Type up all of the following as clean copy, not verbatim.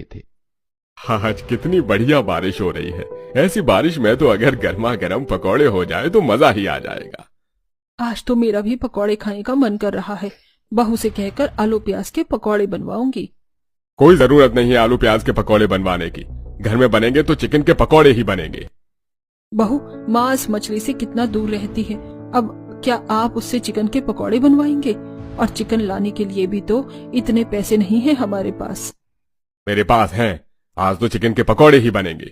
थे। आज कितनी बढ़िया बारिश हो रही है। ऐसी बारिश में तो अगर गर्मा गर्म पकौड़े हो जाए तो मजा ही आ जाएगा। आज तो मेरा भी पकौड़े खाने का मन कर रहा है। बहू से कहकर आलू प्याज के पकौड़े बनवाऊंगी। कोई जरूरत नहीं है आलू प्याज के पकौड़े बनवाने की। घर में बनेंगे तो चिकन के पकौड़े ही बनेंगे। बहू मांस मछली से कितना दूर रहती है, अब क्या आप उससे चिकन के पकौड़े बनवाएंगे? और चिकन लाने के लिए भी तो इतने पैसे नहीं है हमारे पास। मेरे पास हैं। आज तो चिकन के पकौड़े ही बनेंगे।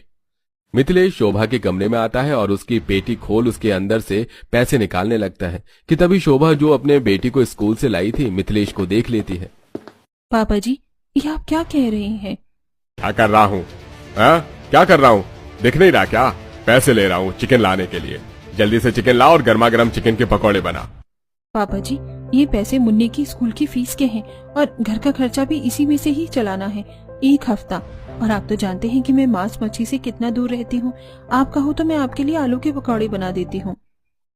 मिथिलेश शोभा के कमरे में आता है और उसकी पेटी खोल उसके अंदर से पैसे निकालने लगता है कि तभी शोभा जो अपने बेटी को स्कूल से लाई थी मिथिलेश को देख लेती है। पापा जी, ये आप क्या कह रहे हैं? क्या कर रहा हूँ? क्या कर रहा हूँ? दिख नहीं रहा क्या? पैसे ले रहा हूँ चिकन लाने के लिए। जल्दी से चिकन ला और गर्मा गर्म चिकन के पकौड़े बना। पापा जी, ये पैसे मुन्नी की स्कूल की फीस के हैं और घर का खर्चा भी इसी में से ही चलाना है। एक हफ्ता, और आप तो जानते हैं कि मैं मांस मच्छी से कितना दूर रहती हूँ। आप कहो तो मैं आपके लिए आलू के पकौड़े बना देती हूँ।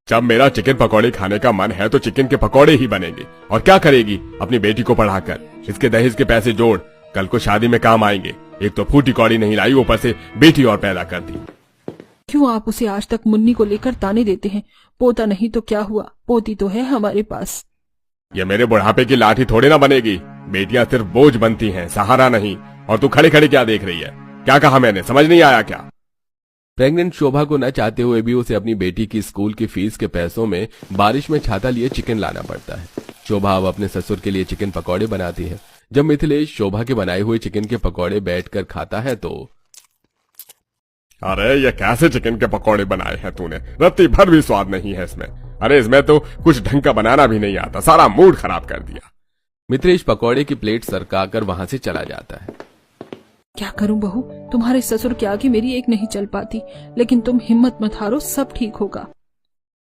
जब मेरा चिकन पकौड़े खाने का मन है तो चिकन के पकौड़े ही बनेंगे। और क्या करेगी अपनी बेटी को पढ़ाकर? इसके दहेज के पैसे जोड़, कल को शादी में काम आएंगे। एक तो फूटी कौड़ी नहीं लाई, ऊपर से बेटी और पैदा कर दी। क्यों आप उसे आज तक मुन्नी को लेकर ताने देते हैं? पोता नहीं तो क्या हुआ, पोती तो है हमारे पास। ये मेरे बुढ़ापे की लाठी थोड़ी ना बनेगी। बेटियां सिर्फ बोझ बनती हैं, सहारा नहीं। और तू खड़े खड़े क्या देख रही है? क्या कहा मैंने, समझ नहीं आया क्या? प्रेग्नेंट शोभा को न चाहते हुए भी उसे अपनी बेटी की स्कूल की फीस के पैसों में बारिश में छाता लिए चिकन लाना पड़ता है। शोभा अब अपने ससुर के लिए चिकन पकौड़े बनाती है। जब मिथिलेश शोभा के बनाए हुए चिकन के पकौड़े बैठकर खाता है तो अरे ये कैसे चिकन के पकौड़े बनाए हैं तूने? रत्ती भर भी स्वाद नहीं है इसमें। अरे इसमें तो कुछ ढंग का बनाना भी नहीं आता। सारा मूड खराब कर दिया। मिथिलेश पकौड़े की प्लेट सरकाकर वहां से चला जाता है। क्या करूं बहू, तुम्हारे ससुर के आगे मेरी एक नहीं चल पाती। लेकिन तुम हिम्मत मत हारो, सब ठीक होगा।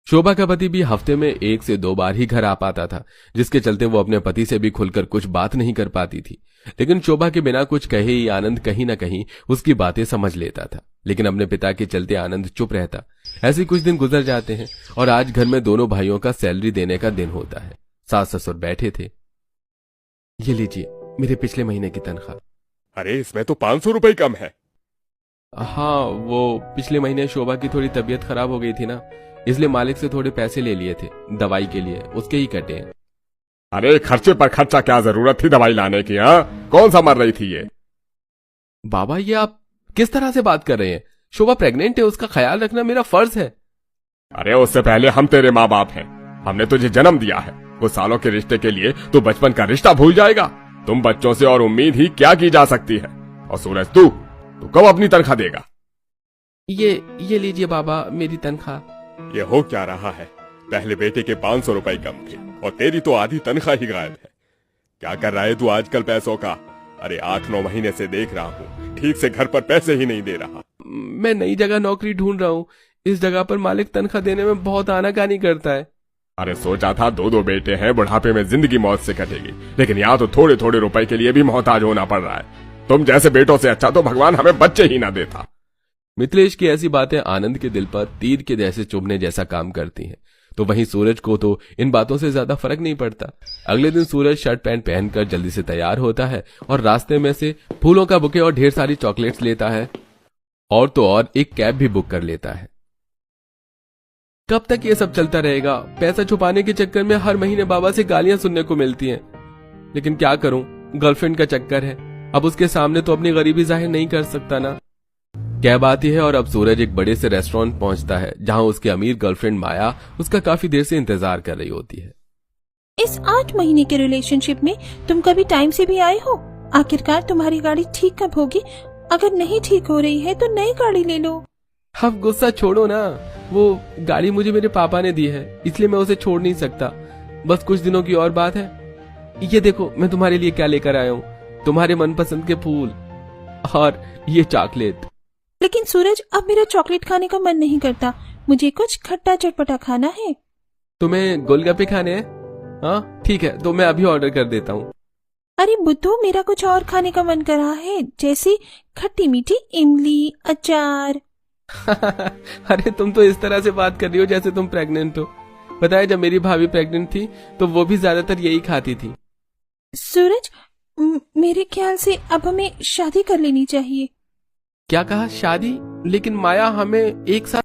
शोभा का पति भी हफ्ते में 1 से 2 बार ही घर आ पाता था, जिसके चलते वो अपने पति से भी खुलकर कुछ बात नहीं कर पाती थी। लेकिन शोभा के बिना कुछ कहे ही आनंद कहीं न कहीं उसकी बातें समझ लेता था। लेकिन अपने पिता के चलते आनंद चुप रहता। ऐसे कुछ दिन गुजर जाते हैं और आज घर में दोनों भाइयों का सैलरी देने का दिन होता है। सास ससुर बैठे थे। ये लीजिए मेरे पिछले महीने की तनख्वाह। अरे इसमें तो 500 रुपए कम है। हाँ, वो पिछले महीने शोभा की थोड़ी तबीयत खराब हो गई थी ना, इसलिए मालिक से थोड़े पैसे ले लिए थे दवाई के लिए, उसके ही कटे हैं। अरे खर्चे पर खर्चा, क्या जरूरत थी दवाई लाने की? कौन सा मर रही थी ये? बाबा ये आप किस तरह से बात कर रहे हैं? शोभा प्रेग्नेंट है, उसका ख्याल रखना मेरा फर्ज है। अरे उससे पहले हम तेरे माँ बाप हैं। हमने तुझे जन्म दिया है। कुछ सालों के रिश्ते के लिए तू बचपन का रिश्ता भूल जाएगा? तुम बच्चों से और उम्मीद ही क्या की जा सकती है? और सूरज तू कब अपनी तनख्वाह देगा? ये लीजिए बाबा मेरी तनख्वाह। ये हो क्या रहा है? पहले बेटे के 500 रुपए कम थे और तेरी तो आधी तनख्वाह ही गायब है। क्या कर रहा है तू आजकल पैसों का? अरे 8-9 महीने से देख रहा हूँ, ठीक से घर पर पैसे ही नहीं दे रहा। मैं नई जगह नौकरी ढूंढ रहा हूँ। इस जगह पर मालिक तनख्वाह देने में बहुत आनाकानी करता है। अरे सोचा था 2-2 बेटे हैं, बुढ़ापे में जिंदगी मौत से कटेगी। लेकिन यहाँ तो थोड़े थोड़े रुपए के लिए भी मोहताज होना पड़ रहा है। तुम जैसे बेटों से अच्छा तो भगवान हमें बच्चे ही ना देता। मिथिलेश की ऐसी बातें आनंद के दिल पर तीर के जैसे चुभने जैसा काम करती हैं। तो वहीं सूरज को तो इन बातों से ज्यादा फर्क नहीं पड़ता। अगले दिन सूरज शर्ट पैंट पहनकर जल्दी से तैयार होता है और रास्ते में से फूलों का बुके और ढेर सारी चॉकलेट्स लेता है और तो और एक कैब भी बुक कर लेता है। कब तक ये सब चलता रहेगा? पैसा छुपाने के चक्कर में हर महीने बाबा से गालियां सुनने को मिलती हैं। लेकिन क्या करूं, गर्लफ्रेंड का चक्कर है। अब उसके सामने तो अपनी गरीबी जाहिर नहीं कर सकता ना। कैब आती है और अब सूरज एक बड़े से रेस्टोरेंट पहुंचता है जहां उसकी अमीर गर्लफ्रेंड माया उसका काफी देर से इंतजार कर रही होती है। इस 8 महीने के रिलेशनशिप में तुम कभी टाइम से भी आए हो? आखिरकार तुम्हारी गाड़ी ठीक कब होगी? अगर नहीं ठीक हो रही है तो नई गाड़ी ले लो। अब गुस्सा छोड़ो ना, वो गाड़ी मुझे मेरे पापा ने दी है, इसलिए मैं उसे छोड़ नहीं सकता। बस कुछ दिनों की और बात है। ये देखो मैं तुम्हारे लिए क्या लेकर आया हूँ, तुम्हारे मनपसंद के फूल और ये चॉकलेट। लेकिन सूरज, अब मेरा चॉकलेट खाने का मन नहीं करता। मुझे कुछ खट्टा चटपटा खाना है। तुम्हें गोलगप्पे खाने हैं? हाँ ठीक है, तो मैं अभी ऑर्डर कर देता हूँ। अरे बुद्धू, मेरा कुछ और खाने का मन कर रहा है, जैसे खट्टी मीठी इमली, अचार। अरे तुम तो इस तरह से बात कर रही हो जैसे तुम प्रेग्नेंट हो। पता है जब मेरी भाभी प्रेग्नेंट थी तो वो भी ज्यादातर यही खाती थी। सूरज, मेरे ख्याल से अब हमें शादी कर लेनी चाहिए। क्या कहा? शादी? लेकिन माया, हमें एक साथ